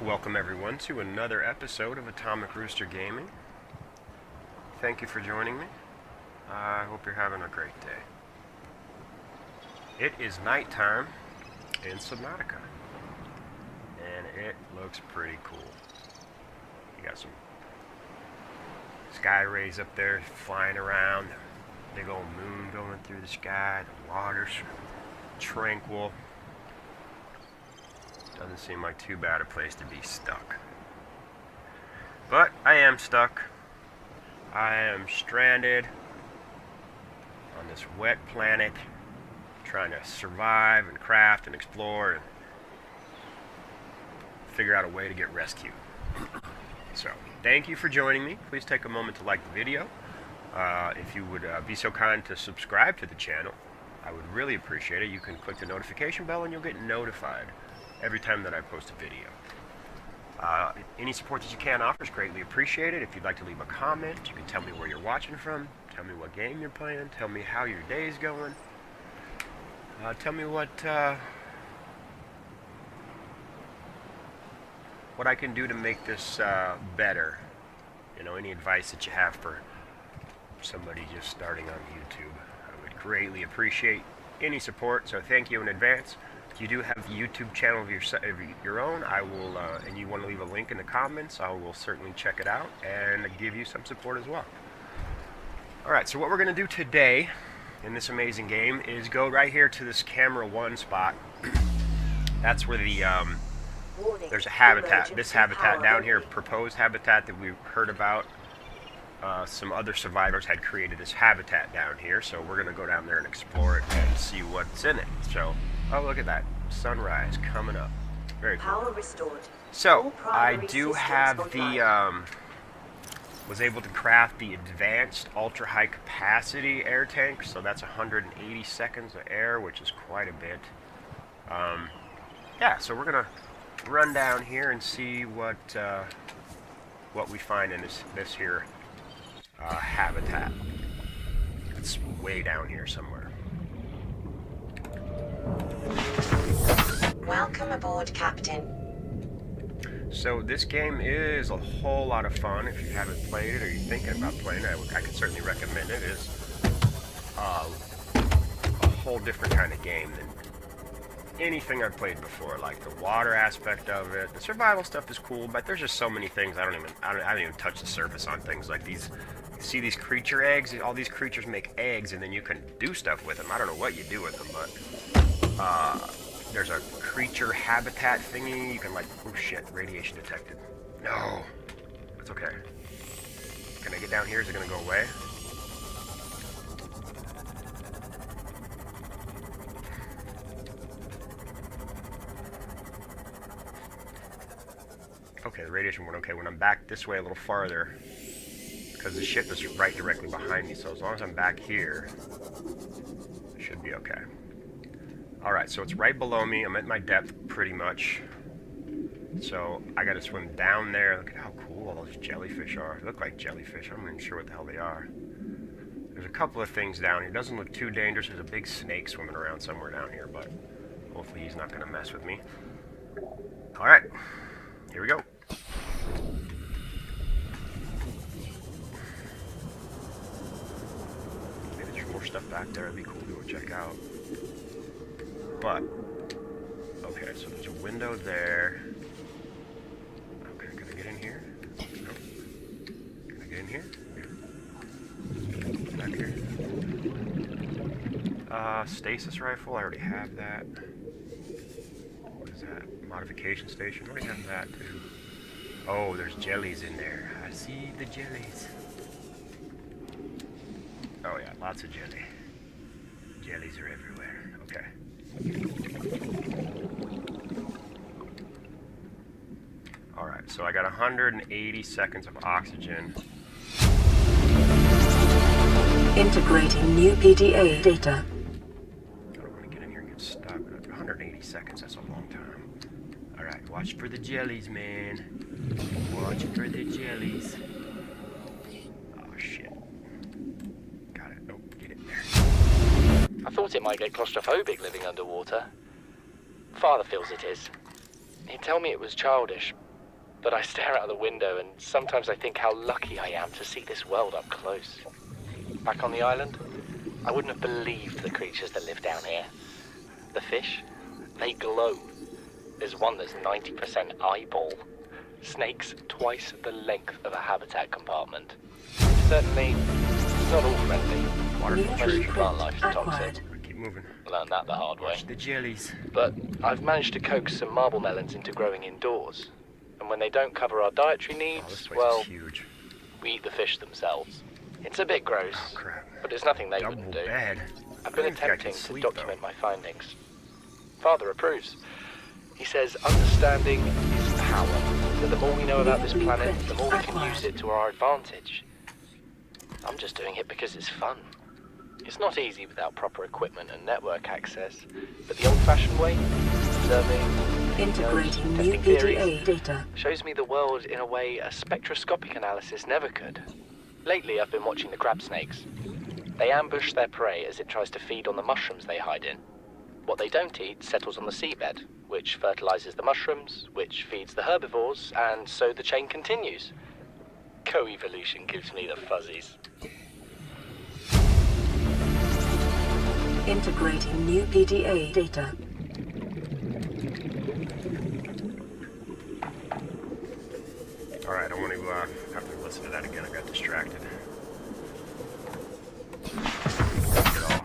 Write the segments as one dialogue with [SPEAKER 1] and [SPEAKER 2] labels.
[SPEAKER 1] Welcome everyone to another episode of Atomic Rooster Gaming. Thank you for joining me. I hope you're having a great day. It is nighttime in Subnautica, and it looks pretty cool. You got some sky rays up there flying around, the big old moon going through the sky, the water's tranquil. Doesn't seem like too bad a place to be stuck. But I am stuck. I am stranded on this wet planet, trying to survive and craft and explore and figure out a way to get rescued. So, thank you for joining me. Please take a moment to like the video. If you would be so kind to subscribe to the channel, I would really appreciate it. You can click the notification bell and you'll get notified every time that I post a video. Any support that you can offer is greatly appreciated. If you'd like to leave a comment, you can tell me where you're watching from, tell me what game you're playing, tell me how your day's going. Tell me what I can do to make this better. You know, any advice that you have for somebody just starting on YouTube. I would greatly appreciate any support, so thank you in advance. If you do have a YouTube channel of your own, I will, and you want to leave a link in the comments, I will certainly check it out and give you some support as well. Alright, so what we're going to do today in this amazing game is go right here to this camera 1 spot. That's where the, there's a habitat. This habitat down here, proposed habitat that we heard about. Some other survivors had created this habitat down here, so we're going to go down there and explore it and see what's in it. So, oh, look at that. Sunrise coming up. Very cool. Power restored. So, I do have the, was able to craft the advanced ultra-high capacity air tank, so that's 180 seconds of air, which is quite a bit. Yeah, so we're going to run down here and see what we find in this here habitat. It's way down here somewhere.
[SPEAKER 2] Welcome aboard, Captain.
[SPEAKER 1] So this game is a whole lot of fun. If you haven't played it or you're thinking about playing it, I can certainly recommend it. It's a whole different kind of game than anything I've played before. Like the water aspect of it, the survival stuff is cool, but there's just so many things I don't even touch the surface on things like these. You see these creature eggs? All these creatures make eggs, and then you can do stuff with them. I don't know what you do with them, but there's a creature habitat thingy. You can like, oh shit, radiation detected. No, that's okay. Can I get down here? Is it gonna go away? Okay, the radiation went okay. When I'm back this way a little farther, because the ship is right directly behind me, so as long as I'm back here, it should be okay. Alright, so it's right below me. I'm at my depth pretty much. So I gotta swim down there. Look at how cool all those jellyfish are. They look like jellyfish. I'm not even sure what the hell they are. There's a couple of things down here. It doesn't look too dangerous. There's a big snake swimming around somewhere down here, but hopefully he's not gonna mess with me. Alright, here we go. Maybe there's more stuff back there. It'd be cool to go check out. But, okay, so there's a window there. Okay, can I get in here? No. Can I get in here? Yeah. Back here. Stasis rifle, I already have that. What is that? Modification station, I already have that too. Oh, there's jellies in there. I see the jellies. Oh yeah, lots of jelly. Jellies are everywhere. Okay. Alright, so I got 180 seconds of oxygen.
[SPEAKER 2] Integrating new PDA data.
[SPEAKER 1] I don't want to get in here and get stuck. 180 seconds, that's a long time. Alright, watch for the jellies, man. Watch for the jellies. Oh shit. Got it. Nope, get it there.
[SPEAKER 3] I thought it might get claustrophobic living underwater. Father feels it is. He'd tell me it was childish, But I stare out the window and sometimes I think how lucky I am to see this world up close. Back on the island, I wouldn't have believed the creatures that live down here. The fish, they glow. There's one that's 90% eyeball. Snakes twice the length of a habitat compartment. Certainly, it's not all friendly. Most
[SPEAKER 2] New
[SPEAKER 3] plant life is
[SPEAKER 2] blueprint
[SPEAKER 3] toxic.
[SPEAKER 2] acquired.
[SPEAKER 1] Keep moving.
[SPEAKER 3] Learned that the hard way.
[SPEAKER 1] Watch the jellies.
[SPEAKER 3] But I've managed to coax some marble melons into growing indoors. And when they don't cover our dietary
[SPEAKER 1] Oh, this
[SPEAKER 3] needs,
[SPEAKER 1] place
[SPEAKER 3] well,
[SPEAKER 1] is huge.
[SPEAKER 3] we eat the fish themselves. It's a bit gross,
[SPEAKER 1] Oh, crap.
[SPEAKER 3] but it's nothing they
[SPEAKER 1] Double
[SPEAKER 3] wouldn't do.
[SPEAKER 1] bed.
[SPEAKER 3] I've been
[SPEAKER 1] I don't think I can
[SPEAKER 3] attempting to
[SPEAKER 1] sleep,
[SPEAKER 3] document
[SPEAKER 1] though.
[SPEAKER 3] my findings. Father approves. He says understanding is power. That the more we know about this planet, the more we can use it to our advantage. I'm just doing it because it's fun. It's not easy without proper equipment and network access, but the old-fashioned way, observing,
[SPEAKER 2] Integrating new
[SPEAKER 3] testing theories,
[SPEAKER 2] PDA data.
[SPEAKER 3] shows me the world in a way a spectroscopic analysis never could. Lately, I've been watching the crab snakes. They ambush their prey as it tries to feed on the mushrooms they hide in. What they don't eat settles on the seabed, which fertilizes the mushrooms, which feeds the herbivores, and so the chain continues. Co-evolution gives me the fuzzies.
[SPEAKER 2] Integrating new PDA data.
[SPEAKER 1] Alright, I don't want to have to listen to that again. I got distracted. Get all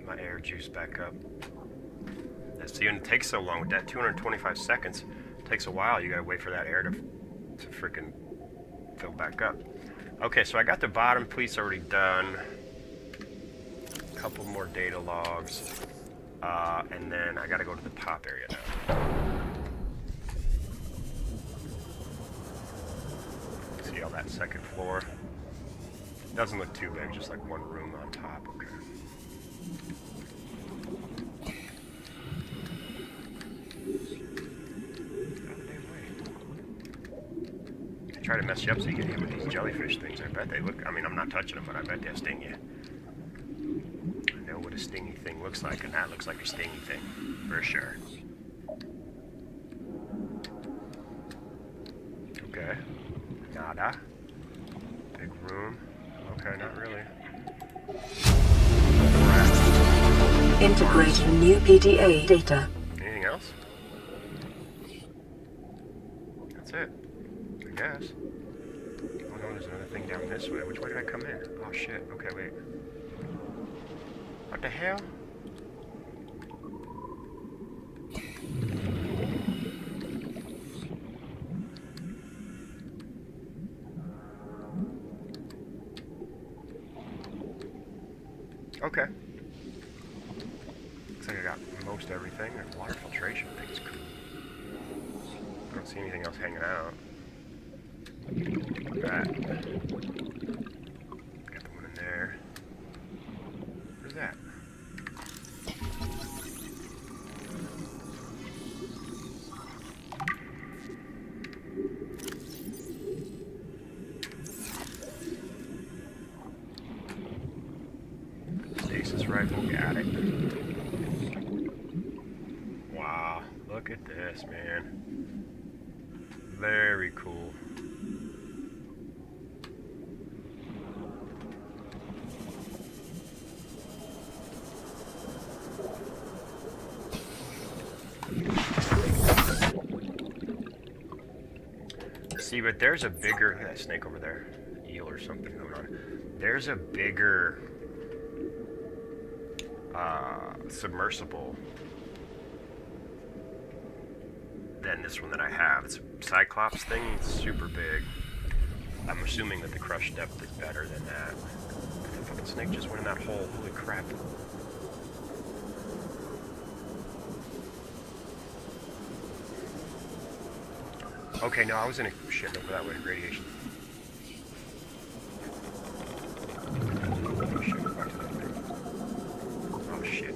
[SPEAKER 1] my air juice back up. See, and it takes so long with that 225 seconds. It takes a while. You gotta wait for that air to freaking fill back up. Okay, so I got the bottom piece already done. A couple more data logs. And then I gotta go to the top area now. See all that second floor? Doesn't look too big, just like one room on top. Okay. They try to mess you up so you get hit with these jellyfish things. I bet they look, I mean, I'm not touching them, but I bet they'll sting you. I know what a stingy thing looks like, and that looks like a stingy thing, for sure. Okay. Nada. Big room. Okay, not really.
[SPEAKER 2] Integrating new PDA data.
[SPEAKER 1] Anything else? That's it. I guess. Oh no, there's another thing down this way. Which way did I come in? Oh shit. Okay, wait. What the hell? Okay. Looks like I got most everything. There's water filtration thing's cool. I don't see anything else hanging out. That. Got the one in there. Where's that? Stasis rifle, got it. Wow, look at this, man. Very cool. See, but there's a bigger that snake over there, eel or something going on. There's a bigger submersible than this one that I have. It's a Cyclops thing. It's super big. I'm assuming that the crush depth is better than that. The fucking snake just went in that hole. Holy crap. Okay, no, I was in a shit over that way. Radiation. Oh shit, go back to that thing. Oh shit.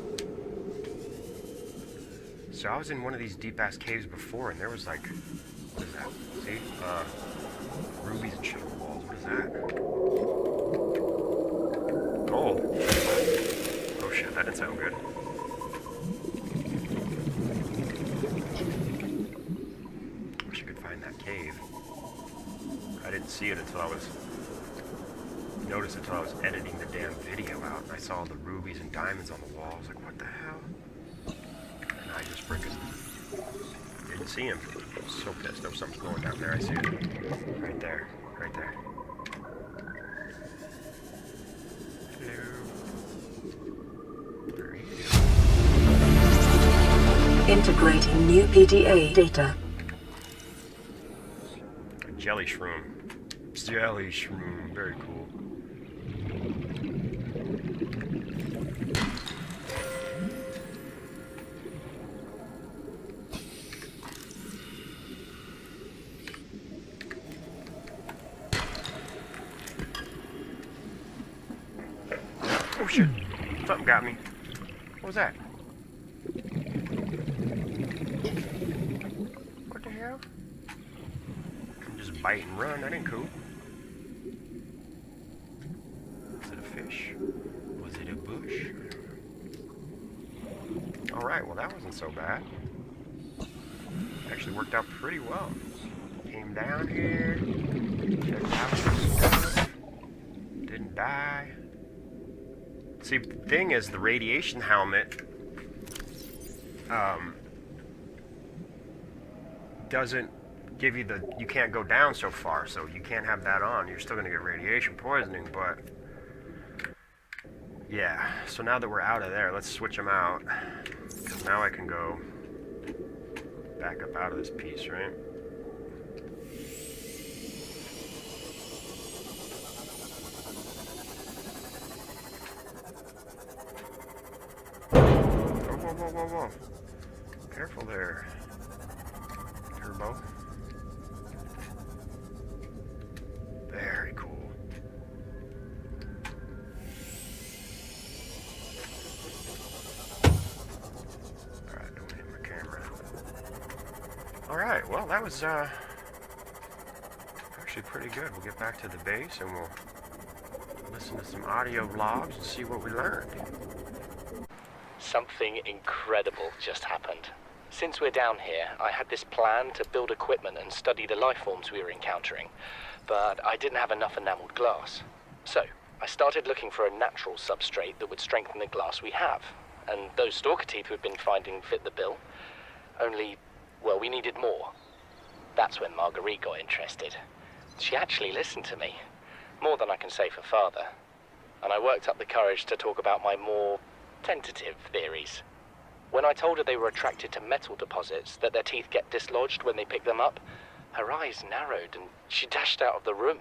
[SPEAKER 1] So I was in one of these deep ass caves before, and there was like, what is that? See? Rubies and shit on the walls. What is that? Gold. Oh shit, that didn't sound good. Wish I could find didn't see it until I was editing the damn video out, and I saw the rubies and diamonds on the wall. I was like, what the hell? And I just freaking didn't see him. I was so pissed. Oh, something's going down there. I see it. Right there. Right there. Hello. Where are you?
[SPEAKER 2] Integrating new PDA data.
[SPEAKER 1] A jelly shroom. Jelly shroom. Very cool. Oh shit, something got me. What was that? What the hell? Just bite and run, that ain't cool. Was it a fish? Was it a bush? Alright, well that wasn't so bad. Actually worked out pretty well. Came down here, checked out some stuff, didn't die. See, the thing is, the radiation helmet doesn't give you you can't go down so far, so you can't have that on. You're still going to get radiation poisoning, but yeah. So now that we're out of there, let's switch them out, because now I can go back up out of this piece, right? Whoa, whoa, whoa. Careful there, Turbo. Very cool. Alright, don't hit my camera. Alright, well, that was actually pretty good. We'll get back to the base and we'll listen to some audio logs and see what we learned.
[SPEAKER 3] Something incredible just happened. Since we're down here, I had this plan to build equipment and study the life forms we were encountering, but I didn't have enough enameled glass. So, I started looking for a natural substrate that would strengthen the glass we have, and those stalker teeth we've been finding fit the bill. Only, well, we needed more. That's when Marguerite got interested. She actually listened to me, more than I can say for father, and I worked up the courage to talk about my more tentative theories. When I told her they were attracted to metal deposits, that their teeth get dislodged when they pick them up, her eyes narrowed and she dashed out of the room.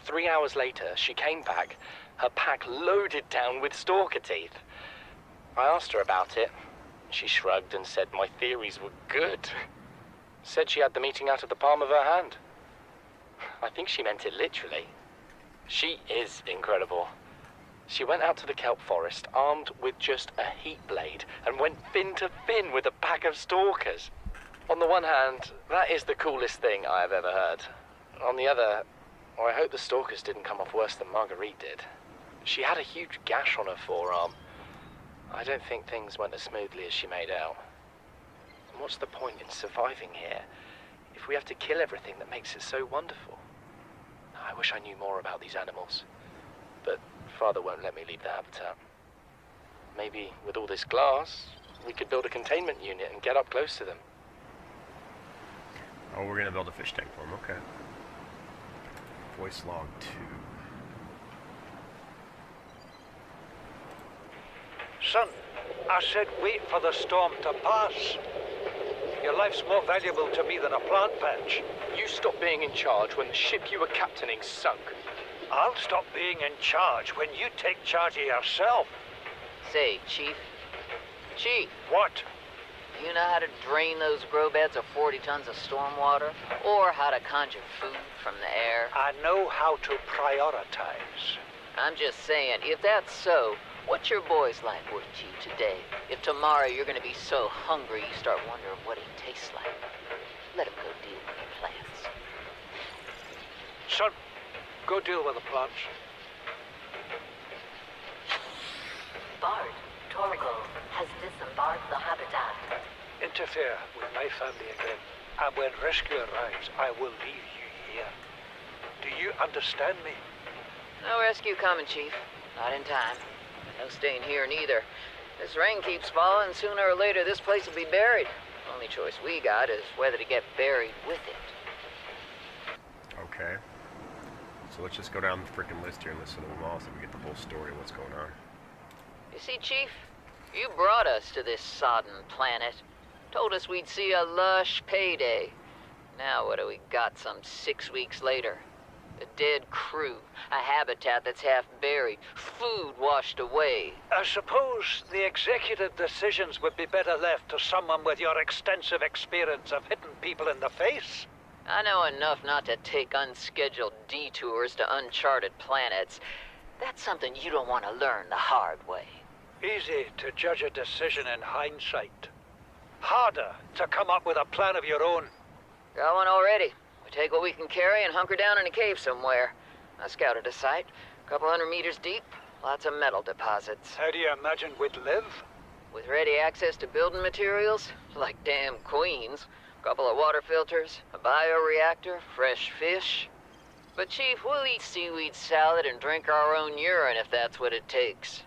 [SPEAKER 3] 3 hours later, she came back, her pack loaded down with stalker teeth. I asked her about it. She shrugged and said my theories were good. Said she had the meeting out of the palm of her hand. I think she meant it literally. She is incredible. She went out to the kelp forest armed with just a heat blade and went fin to fin with a pack of stalkers. On the one hand, that is the coolest thing I have ever heard. On the other, well, I hope the stalkers didn't come off worse than Marguerite did. She had a huge gash on her forearm. I don't think things went as smoothly as she made out. And what's the point in surviving here if we have to kill everything that makes it so wonderful? I wish I knew more about these animals, but Father won't let me leave the habitat. Maybe with all this glass, we could build a containment unit and get up close to them.
[SPEAKER 1] Oh, we're gonna build a fish tank for him, okay. Voice log 2.
[SPEAKER 4] Son, I said wait for the storm to pass. Your life's more valuable to me than a plant patch.
[SPEAKER 3] You stopped being in charge when the ship you were captaining sunk.
[SPEAKER 4] I'll stop being in charge when you take charge of yourself.
[SPEAKER 5] Say, Chief. Chief,
[SPEAKER 4] What?
[SPEAKER 5] do you know how to drain those grow beds of 40 tons of stormwater? Or how to conjure food from the air?
[SPEAKER 4] I know how to prioritize.
[SPEAKER 5] I'm just saying, if that's so, what's your boy's life worth to you today? If tomorrow you're gonna be so hungry you start wondering what he tastes like, let him go deal with the plants.
[SPEAKER 4] Son, go deal with the plants.
[SPEAKER 6] Bard, Torgal has disembarked the habitat.
[SPEAKER 4] Interfere with my family again, and when rescue arrives, I will leave you here. Do you understand me?
[SPEAKER 5] No rescue coming, Chief. Not in time. No staying here neither. This rain keeps falling, sooner or later this place will be buried. Only choice we got is whether to get buried with it.
[SPEAKER 1] Okay. So let's just go down the freaking list here and listen to them all so we get the whole story of what's going on.
[SPEAKER 5] You see, Chief, you brought us to this sodden planet. Told us we'd see a lush payday. Now what do we got some 6 weeks later? A dead crew, a habitat that's half buried, food washed away.
[SPEAKER 4] I suppose the executive decisions would be better left to someone with your extensive experience of hitting people in the face.
[SPEAKER 5] I know enough not to take unscheduled detours to uncharted planets. That's something you don't want to learn the hard way.
[SPEAKER 4] Easy to judge a decision in hindsight. Harder to come up with a plan of your own.
[SPEAKER 5] Got one already. We take what we can carry and hunker down in a cave somewhere. I scouted a site, a couple 100 meters deep, lots of metal deposits.
[SPEAKER 4] How do you imagine we'd live?
[SPEAKER 5] With ready access to building materials, like damn queens, a couple of water filters, a bioreactor, fresh fish. But Chief, we'll eat seaweed salad and drink our own urine if that's what it takes.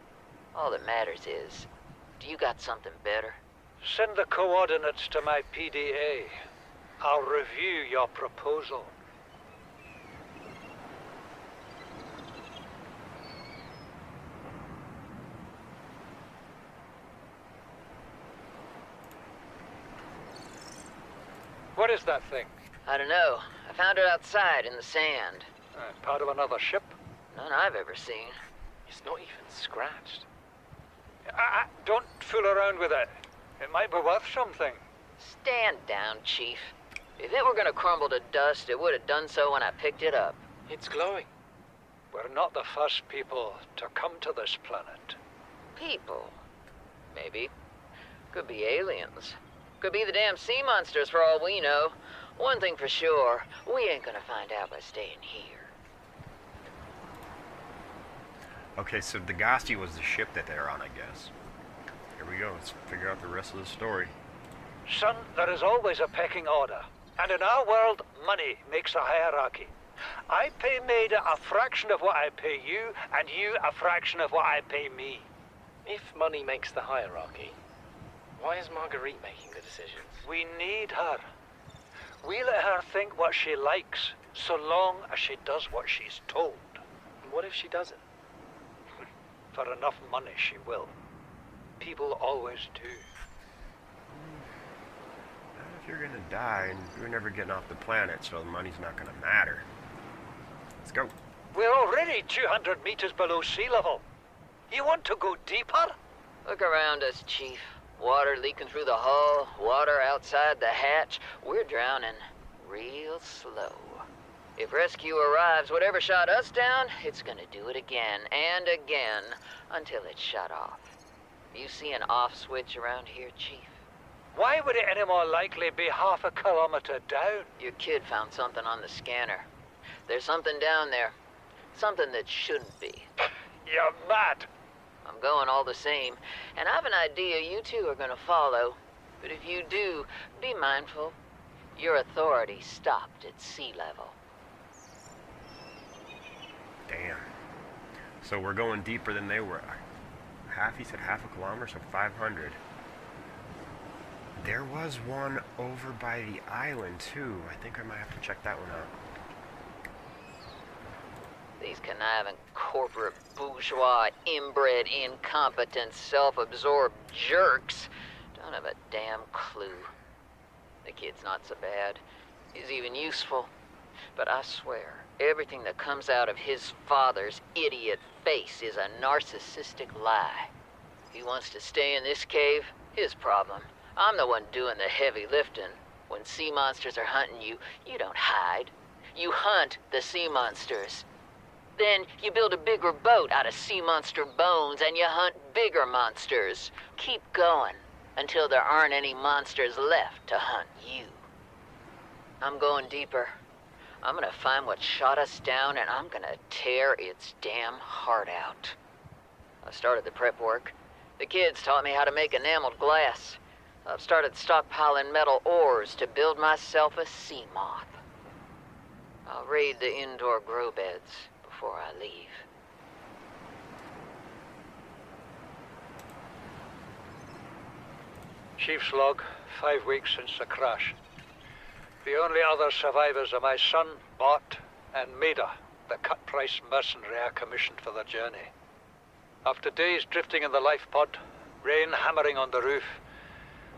[SPEAKER 5] All that matters is, do you got something better?
[SPEAKER 4] Send the coordinates to my PDA. I'll review your proposal. What is that thing?
[SPEAKER 5] I don't know. I found it outside in the sand.
[SPEAKER 4] Part of another ship?
[SPEAKER 5] None I've ever seen.
[SPEAKER 3] It's not even scratched.
[SPEAKER 4] Don't fool around with it. It might be worth something.
[SPEAKER 5] Stand down, Chief. If it were gonna crumble to dust, it would have done so when I picked it up.
[SPEAKER 3] It's glowing.
[SPEAKER 4] We're not the first people to come to this planet.
[SPEAKER 5] People. Maybe. Could be aliens. Could be the damn sea monsters for all we know. One thing for sure, we ain't gonna find out by staying here.
[SPEAKER 1] Okay, so the Galaxy was the ship that they're on, I guess. Here we go. Let's figure out the rest of the story.
[SPEAKER 4] Son, there is always a pecking order. And in our world, money makes a hierarchy. I pay Maida a fraction of what I pay you, and you a fraction of what I pay me.
[SPEAKER 3] If money makes the hierarchy, why is Marguerite making the decisions?
[SPEAKER 4] We need her. We let her think what she likes, so long as she does what she's told.
[SPEAKER 3] And what if she doesn't?
[SPEAKER 4] For enough money, she will. People always do.
[SPEAKER 1] If you're gonna die and you're never getting off the planet, so the money's not gonna matter. Let's go.
[SPEAKER 4] We're already 200 meters below sea level. You want to go deeper?
[SPEAKER 5] Look around us, Chief. Water leaking through the hull, water outside the hatch. We're drowning real slow. If rescue arrives, whatever shot us down, it's gonna do it again and again until it's shut off. You see an off switch around here, Chief?
[SPEAKER 4] Why would it any more likely be half a kilometer down?
[SPEAKER 5] Your kid found something on the scanner. There's something down there. Something that shouldn't be.
[SPEAKER 4] You're mad.
[SPEAKER 5] I'm going all the same, and I've an idea you two are gonna follow. But if you do, be mindful. Your authority stopped at sea level.
[SPEAKER 1] Damn. So we're going deeper than they were. He said half a kilometer, so 500. There was one over by the island, too. I think I might have to check that one out.
[SPEAKER 5] These conniving corporate bourgeois, inbred, incompetent, self-absorbed jerks don't have a damn clue. The kid's not so bad. He's even useful. But I swear, everything that comes out of his father's idiot face is a narcissistic lie. He wants to stay in this cave, his problem. I'm the one doing the heavy lifting. When sea monsters are hunting you, you don't hide. You hunt the sea monsters. Then you build a bigger boat out of sea monster bones and you hunt bigger monsters. Keep going until there aren't any monsters left to hunt you. I'm going deeper. I'm gonna find what shot us down and I'm gonna tear its damn heart out. I started the prep work. The kids taught me how to make enameled glass. I've started stockpiling metal ores to build myself a sea moth. I'll raid the indoor grow beds before I leave.
[SPEAKER 4] Chief's log, 5 weeks since the crash. The only other survivors are my son, Bart, and Maida, the cut-price mercenary I commissioned for the journey. After days drifting in the life pod, rain hammering on the roof,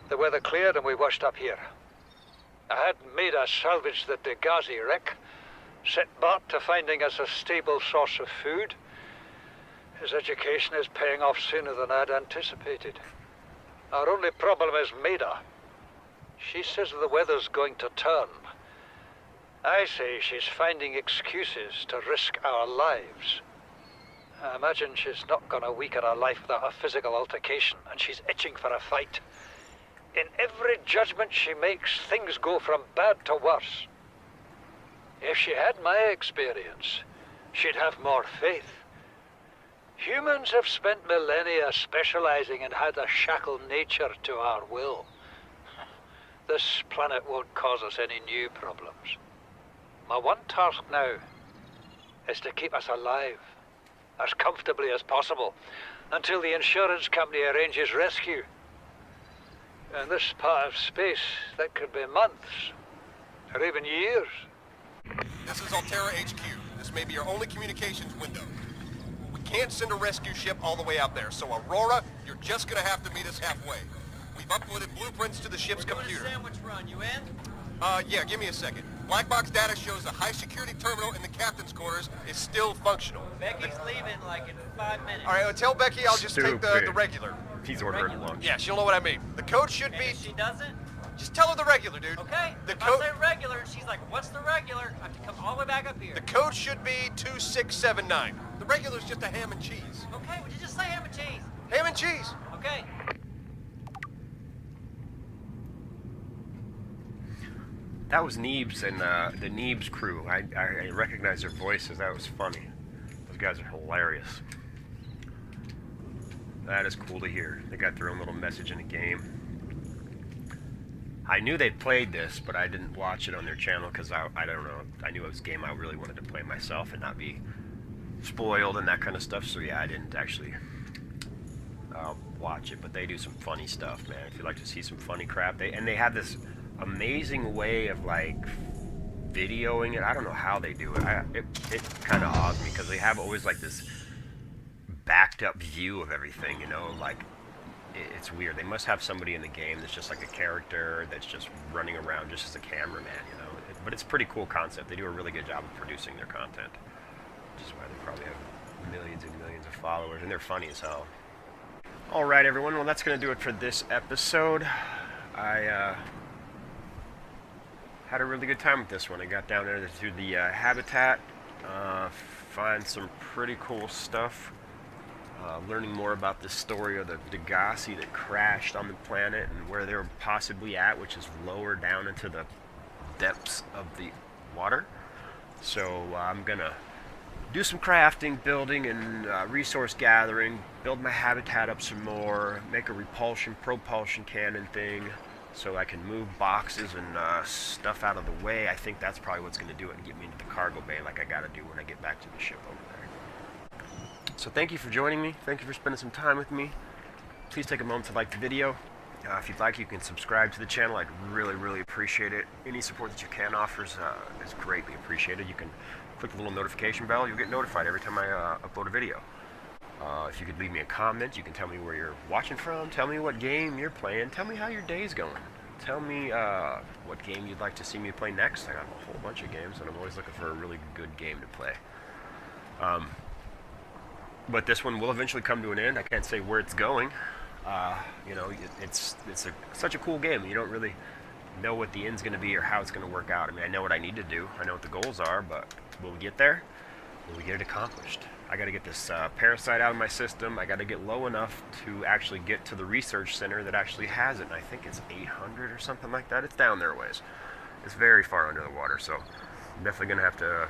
[SPEAKER 4] the weather cleared and we washed up here. I had Maida salvage the Degazi wreck, set Bart to finding us a stable source of food. His education is paying off sooner than I'd anticipated. Our only problem is Maida. She says the weather's going to turn. I say she's finding excuses to risk our lives. I imagine she's not gonna weaken her life without a physical altercation, and she's itching for a fight. In every judgment she makes, things go from bad to worse. If she had my experience, she'd have more faith. Humans have spent millennia specializing in how to shackle nature to our will. This planet won't cause us any new problems. My one task now is to keep us alive, as comfortably as possible, until the insurance company arranges rescue. In this part of space, that could be months, or even years.
[SPEAKER 7] This is Altera HQ. This may be your only communications window. We can't send a rescue ship all the way out there, so Aurora, you're just gonna have to meet us halfway. We've uploaded blueprints to the ship's computer.
[SPEAKER 8] Sandwich run, you in?
[SPEAKER 7] Yeah, give me a second. Black box data shows the high-security terminal in the captain's quarters is still functional.
[SPEAKER 8] Becky's leaving like in 5 minutes.
[SPEAKER 7] All right, tell Becky I'll just take the
[SPEAKER 1] Stupid.
[SPEAKER 7] regular.
[SPEAKER 1] He's ordering lunch.
[SPEAKER 7] Yeah, she'll know what I mean. The code should
[SPEAKER 8] And
[SPEAKER 7] be...
[SPEAKER 8] if she doesn't,
[SPEAKER 7] Just tell her the regular, dude.
[SPEAKER 8] okay.
[SPEAKER 7] The
[SPEAKER 8] If
[SPEAKER 7] code...
[SPEAKER 8] I say regular, and she's like, what's the regular? I have to come all the way back up here.
[SPEAKER 7] The code should be 2679. The regular's just a ham and cheese.
[SPEAKER 8] Okay, would you just say ham and cheese?
[SPEAKER 7] Ham and cheese!
[SPEAKER 8] Okay.
[SPEAKER 1] That was Neebs and the Neebs crew. I recognize their voices. That was funny. Those guys are hilarious. That is cool to hear. They got their own little message in the game. I knew they played this, but I didn't watch it on their channel because I don't know. I knew it was a game I really wanted to play myself and not be spoiled and that kind of stuff. So yeah, I didn't actually watch it. But they do some funny stuff, man. If you like to see some funny crap, they have this amazing way of like videoing it. I don't know how they do it. It kind of awes me because they have always like this backed up view of everything, you know, like it's weird. They must have somebody in the game that's just like a character that's just running around just as a cameraman, you know. But it's a pretty cool concept. They do a really good job of producing their content, which is why they probably have millions and millions of followers, and they're funny as hell. All right, everyone. Well, that's going to do it for this episode. I had a really good time with this one. I got down there through the habitat, find some pretty cool stuff. Learning more about the story of the Degazi that crashed on the planet and where they were possibly at, which is lower down into the depths of the water. So I'm gonna do some crafting, building, and resource gathering, build my habitat up some more, make a propulsion cannon thing so I can move boxes and stuff out of the way. I think that's probably what's gonna do it and get me into the cargo bay like I gotta do when I get back to the ship over there. So thank you for joining me. Thank you for spending some time with me. Please take a moment to like the video. If you'd like, you can subscribe to the channel. I'd really appreciate it. Any support that you can offer is greatly appreciated. You can click the little notification bell. You'll get notified every time I upload a video. If you could leave me a comment, you can tell me where you're watching from. Tell me what game you're playing. Tell me how your day's going. Tell me what game you'd like to see me play next. I got a whole bunch of games, and I'm always looking for a really good game to play. But this one will eventually come to an end. I can't say where it's going. You know, it's such a cool game. You don't really know what the end's going to be or how it's going to work out. I mean, I know what I need to do. I know what the goals are, but will we get there? Will we get it accomplished? I got to get this parasite out of my system. I got to get low enough to actually get to the research center that actually has it. And I think it's 800 or something like that. It's down there a ways. It's very far under the water, so I'm definitely going to have to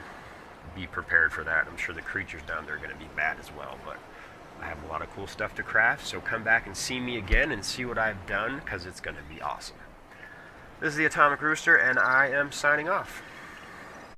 [SPEAKER 1] be prepared for that. I'm sure the creatures down there are going to be bad as well, but I have a lot of cool stuff to craft, so come back and see me again and see what I've done, because it's going to be awesome. This is the Atomic Rooster, and I am signing off.